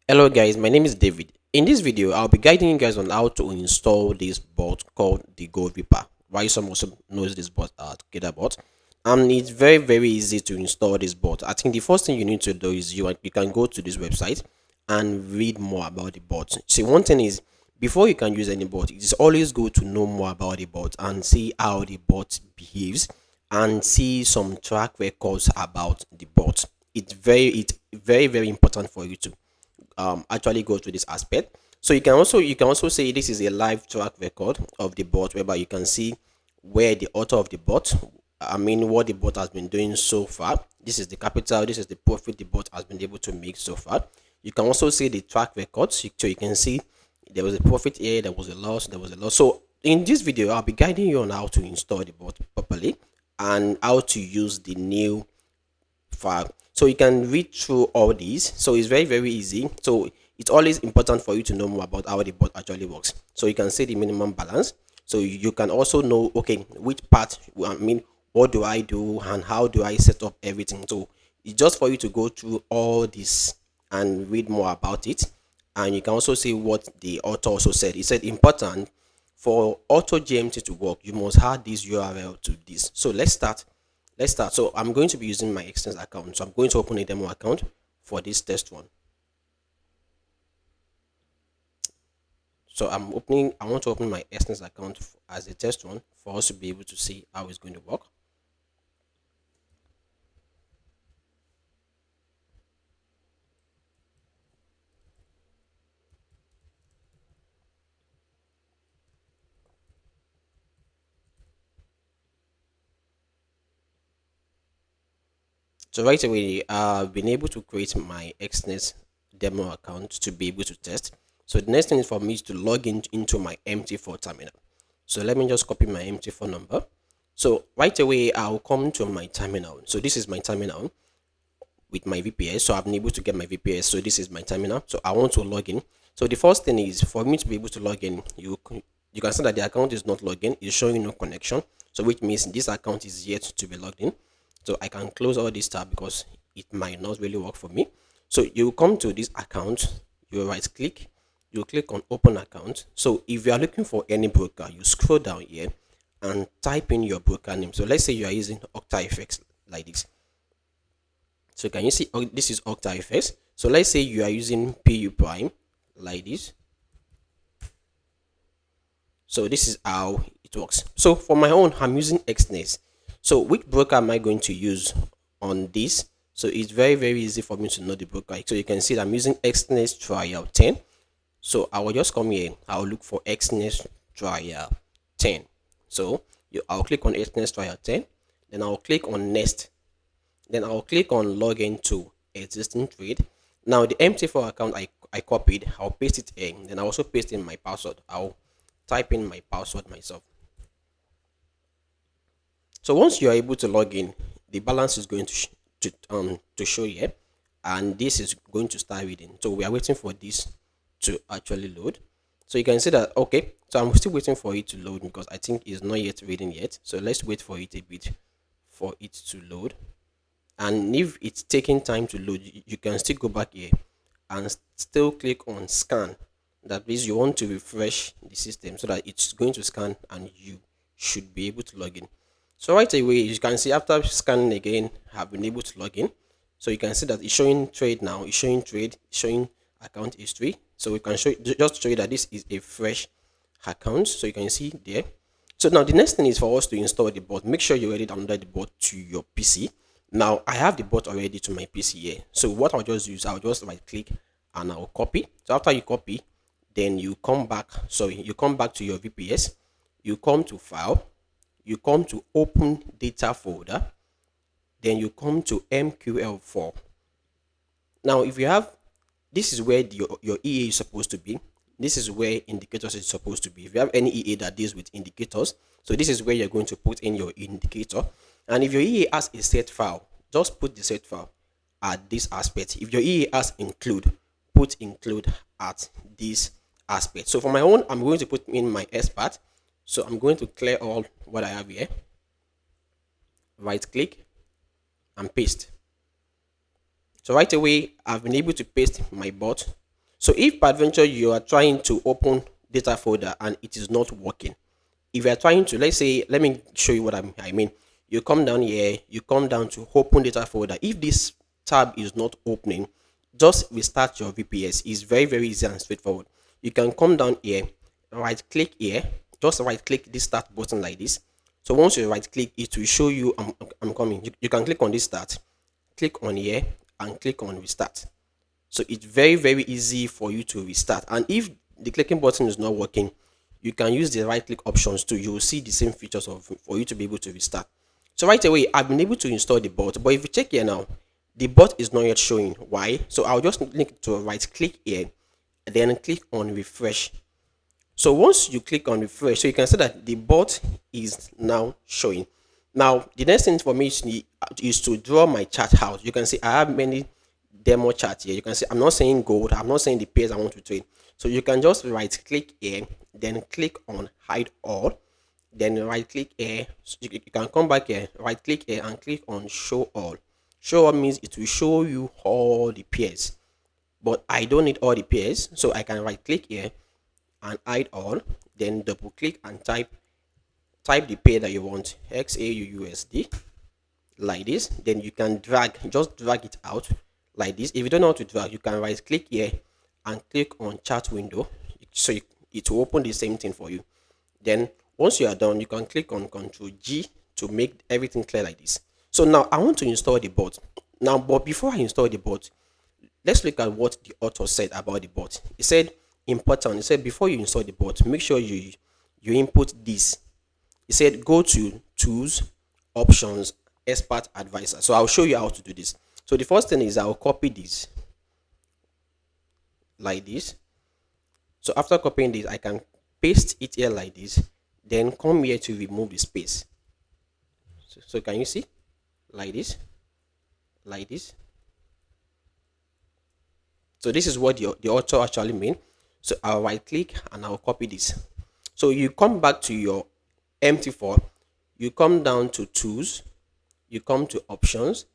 Hello guys, my name is David. In this video, I'll be guiding you guys on how to install this bot called the Gold Reaper. Why some also knows this bot Together bot. And it's very easy to install this bot. I think the first thing you need to do is you can go to this website and read more about the bot. See, one thing is before you can use any bot, it is always good to know more about the bot and see how the bot behaves and see some track records about the bot. It's very important for you to actually go to this aspect. So you can also say this is a live track record of the bot, whereby you can see where the author of the bot, I mean what the bot has been doing so far. This is the capital, this is the profit the bot has been able to make so far. You can also see the track records, so you can see there was a profit here, there was a loss, there was a loss. So in this video, I'll be guiding you on how to install the bot properly and how to use the new file, so you can read through all these. So it's very easy. So it's always important for you to know more about how the bot actually works. So you can see the minimum balance, so you can also know, okay, which part, I mean, what do I do and how do I set up everything. So it's just for you to go through all this and read more about it. And you can also see what the author also said. He said important for auto GMT to work, you must add this URL to this. So let's start. So I'm going to be using my external account. So I'm going to open a demo account for this test one. So I want to open my external account as a test one for us to be able to see how it's going to work. So right away, I've been able to create my XNES demo account to be able to test. So the next thing is for me to log in into my MT4 terminal. So let me just copy my MT4 number. So right away, I'll come to my terminal. So this is my terminal with my VPS. So I've been able to get my VPS. So this is my terminal. So I want to log in. So the first thing is for me to be able to log in, you can see that the account is not logged in. It's showing no connection. So which means this account is yet to be logged in. So I can close all this tab because it might not really work for me. So you come to this account, you right click, you click on open account. So if you are looking for any broker, you scroll down here and type in your broker name. So let's say you are using FX like this. So can you see, oh, this is FX. So let's say you are using PU Prime like this. So this is how it works. So for my own, I'm using XNES. So which broker am I going to use on this? So it's very easy for me to know the broker. So you can see that I'm using XNES trial 10. So I will just come here. I'll look for XNES trial 10. So I'll click on XNES trial 10. Then I'll click on next. Then I'll click on login to existing trade. Now the MT4 account I copied, I'll paste it in. Then I also paste in my password. I'll type in my password myself. So once you are able to log in, the balance is going to show here, and this is going to start reading. So we are waiting for this to actually load. So you can see that, okay, so I'm still waiting for it to load because I think it's not yet reading yet. So let's wait for it a bit for it to load. And if it's taking time to load, you can still go back here and still click on scan. That means you want to refresh the system so that it's going to scan and you should be able to log in. So right away, you can see after scanning again, I've been able to log in. So you can see that it's showing trade now. It's showing trade, showing account history. So we can just show you that this is a fresh account. So you can see there. So now the next thing is for us to install the bot. Make sure you already download the bot to your PC. Now I have the bot already to my PC here. So what I'll just use, I'll just right click and I'll copy. So after you copy, then you come back. Sorry, you come back to your VPS. You come to file. You come to open data folder. Then you come to MQL4. Now if you have, this is where your EA is supposed to be. This is where indicators is supposed to be. If you have any EA that deals with indicators, so this is where you're going to put in your indicator. And if your EA has a set file, just put the set file at this aspect. If your EA has include, put include at this aspect. So for my own, I'm going to put in my expert. So I'm going to clear all what I have here. Right click and paste. So right away, I've been able to paste my bot So if peradventure you are trying to open data folder and it is not working, if you are trying to, let's say, let me show you what I mean. You come down here, you come down to open data folder. If this tab is not opening, just restart your VPS. It's very, very easy and straightforward. You can come down here, right click here, just right click this start button like this. So once you right click, it will show you I'm coming. You can click on this start, click on here, and click on restart. So it's very, very easy for you to restart. And if the clicking button is not working, you can use the right click options too. You'll see the same features of for you to be able to restart. So right away, I've been able to install the bot. But if you check here now, the bot is not yet showing. Why? So I'll just link to right click here, then click on refresh. So once you click on refresh, so you can see that the bot is now showing. Now, the next thing for me is to draw my chart out. You can see I have many demo charts here. You can see I'm not saying gold, I'm not saying the pairs I want to trade. So you can just right click here, then click on hide all, then right click here. So you can come back here, right click here, and click on show all. Show all means it will show you all the pairs, but I don't need all the pairs, so I can right click here and hide all, then double click and type the pair that you want, XAUUSD, like this. Then you can just drag it out like this. If you don't know how to drag, you can right click here and click on chart window, so it will open the same thing for you. Then once you are done, you can click on Control G to make everything clear like this. So now I want to install the bot. Now, but before I install the bot, let's look at what the author said about the bot. He said important. He said before you install the bot, make sure you input this. He said go to tools, options, expert advisor. So I'll show you how to do this. So the first thing is I'll copy this like this. So after copying this, I can paste it here like this, then come here to remove the space. So can you see? Like this, like this. So this is what the author actually mean. So I'll right click and I'll copy this. So you come back to your empty file, you come down to tools, you come to options,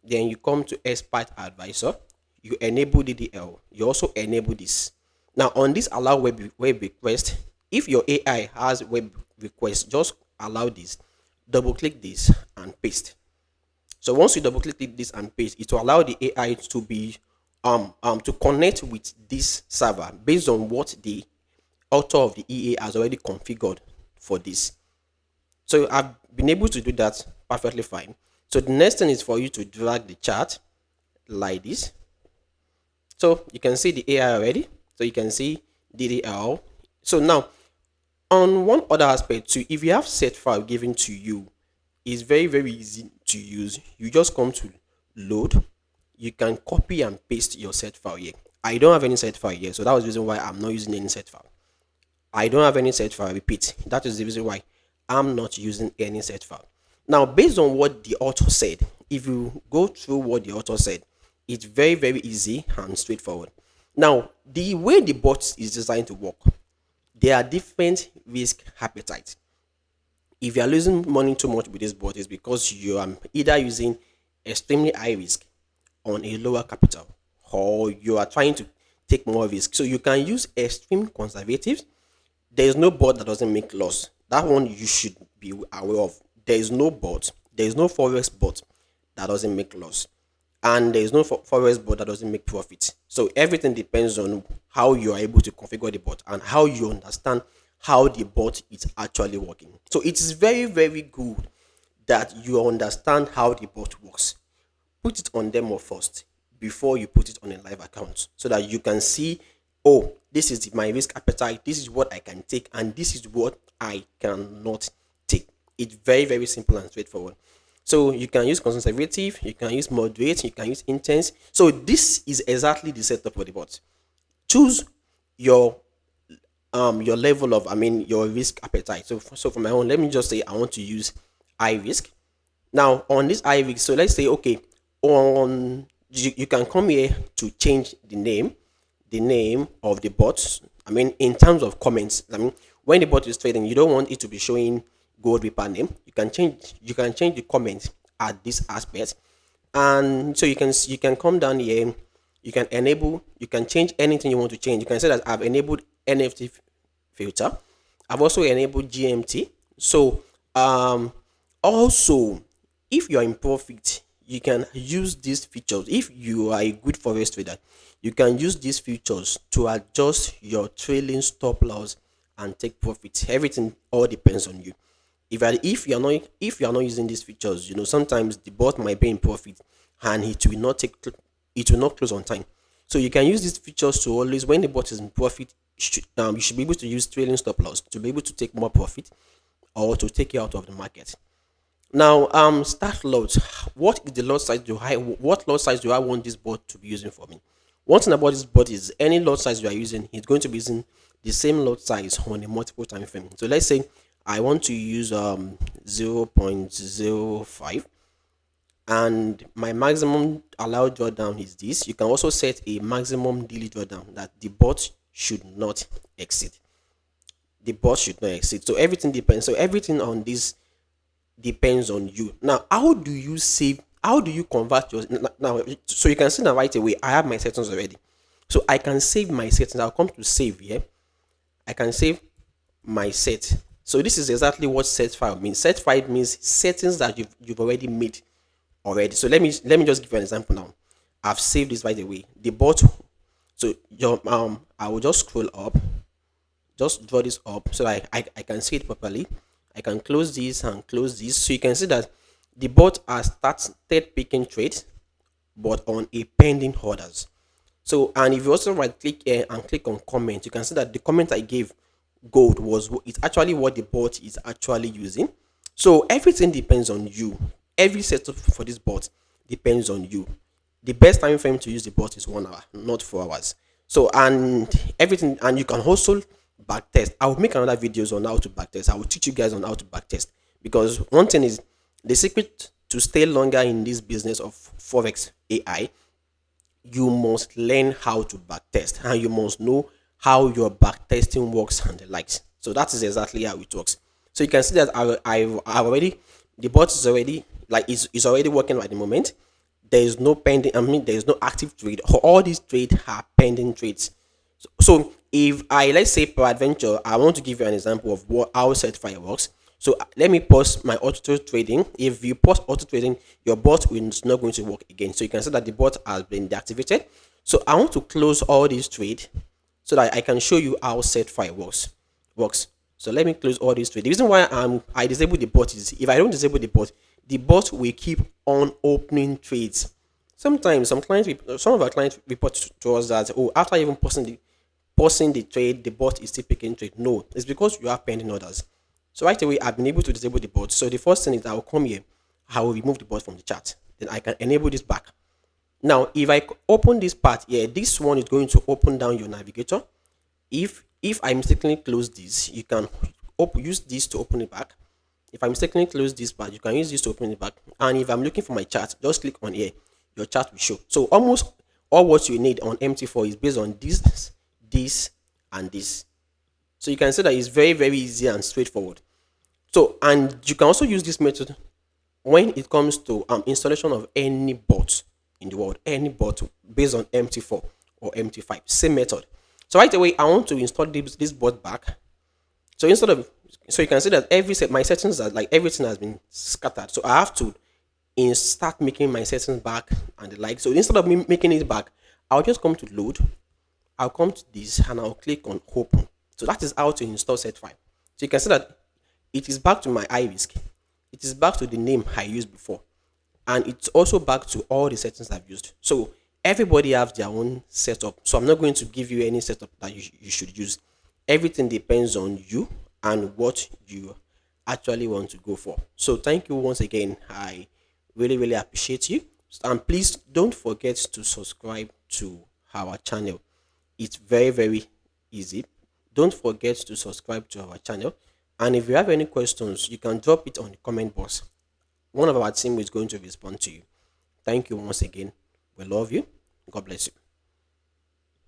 then you come to expert advisor, you enable DDL, you also enable this. Now on this allow web request, if your AI has web request, just allow this, double click this and paste. So once you double click this and paste, it will allow the AI to be to connect with this server based on what the author of the EA has already configured for this. So I've been able to do that perfectly fine. So the next thing is for you to drag the chart like this. So you can see the AI already. So you can see DDL. So now on one other aspect too, if you have set file given to you, it's very, very easy to use. You just come to load, you can copy and paste your set file here. I don't have any set file here, so that was the reason why I'm not using any set file. I don't have any set file. Repeat, that is the reason why I'm not using any set file. Now, based on what the author said, if you go through what the author said, it's very, very easy and straightforward. Now, the way the bot is designed to work, there are different risk appetites. If you are losing money too much with this bot, it's because you are either using extremely high risk on a lower capital, or you are trying to take more risk. So you can use extreme conservatives. There is no bot that doesn't make loss. That one you should be aware of. There is no bot, there is no forex bot that doesn't make loss, and there is no forex bot that doesn't make profit. So everything depends on how you are able to configure the bot and how you understand how the bot is actually working. So it is very, very good that you understand how the bot works. Put it on demo first before you put it on a live account, so that you can see, oh, this is my risk appetite, this is what I can take, and this is what I cannot take. It's very, very simple and straightforward. So you can use conservative, you can use moderate, you can use intense. So this is exactly the setup for the bot. Choose your level of, your risk appetite. So for my own, let me just say I want to use high risk. Now on this high risk, so let's say, okay, on you can come here to change the name of the bot. In terms of comments, when the bot is trading, you don't want it to be showing gold reaper name. You can change the comments at this aspect, and so you can come down here. you can change anything you want to change. You can say that I've enabled NFT filter. I've also enabled GMT. So also, if you are in profit, you can use these features. If you are a good forex trader, you can use these features to adjust your trailing stop loss and take profits. Everything all depends on you. If you are not using these features, sometimes the bot might be in profit and it will not close on time. So you can use these features to always, when the bot is in profit, you should be able to use trailing stop loss to be able to take more profit or to take you out of the market. Now, start loads. What is the lot size what lot size do I want this bot to be using for me? One thing about this bot is any lot size you are using, it's going to be using the same lot size on a multiple time frame. So let's say I want to use 0.05 and my maximum allowed drawdown is this. You can also set a maximum daily drawdown that the bot should not exceed. The bot should not exceed. So everything depends. So everything on this depends on you. Now, how do you save? How do you convert your now? So you can see that right away. I have my settings already, so I can save my settings. I'll come to save here. I can save my set. So this is exactly what set file means. Set file means settings that you've already made already. So let me just give you an example now. I've saved this right away. The bot. So your I will just scroll up, just draw this up so that I can see it properly. I can close this and close this. So you can see that the bot has started picking trades, but on a pending orders. So, and if you also right click here and click on comment, you can see that the comment I gave gold it's actually what the bot is actually using. So everything depends on you. Every setup for this bot depends on you. The best time frame to use the bot is 1 hour, not 4 hours. So and everything, and you can also backtest. I will make another videos on how to backtest. I will teach you guys on how to backtest, because one thing is the secret to stay longer in this business of forex AI. You must learn how to backtest and you must know how your backtesting works and the likes. So that is exactly how it works. So you can see that I've already, the bot is already like is already working at the moment. There is no pending, there is no active trade. All these trades are pending trades. So if I, let's say per adventure, I want to give you an example of how certifier works. So let me pause my auto trading. If you pause auto trading, your bot is not going to work again. So you can see that the bot has been deactivated. So I want to close all these trades so that I can show you how certifier works. So let me close all these trades. The reason why I disable the bot is if I don't disable the bot will keep on opening trades. Sometimes some of our clients report to us that, oh, after even pausing the trade, the bot is still picking trade. No, it's because you have pending orders. So right away, I've been able to disable the bot. So the first thing is I will come here, I will remove the bot from the chart. Then I can enable this back. Now, if I open this part here, this one is going to open down your navigator. If I mistakenly close this, you can use this to open it back. If I mistakenly close this part, you can use this to open it back. And if I'm looking for my chart, just click on here. Your chart will show. So almost all what you need on MT4 is based on this, and this. So you can see that it's very, very easy and straightforward. So, and you can also use this method when it comes to installation of any bot in the world, any bot based on MT4 or MT5, same method. So right away, I want to install this bot back. So so you can see that my settings are like everything has been scattered. So I have to start making my settings back and the like. So instead of me making it back, I'll just come to load. I'll come to this and I'll click on open. So that is how to install set file. So you can see that it is back to my iRisk. It is back to the name I used before. And it's also back to all the settings I've used. So everybody has their own setup. So I'm not going to give you any setup that you should use. Everything depends on you and what you actually want to go for. So thank you once again. I really, really appreciate you. And please don't forget to subscribe to our channel. It's very, very easy. Don't forget to subscribe to our channel. And if you have any questions, you can drop it on the comment box. One of our team is going to respond to you. Thank you once again. We love you. God bless you.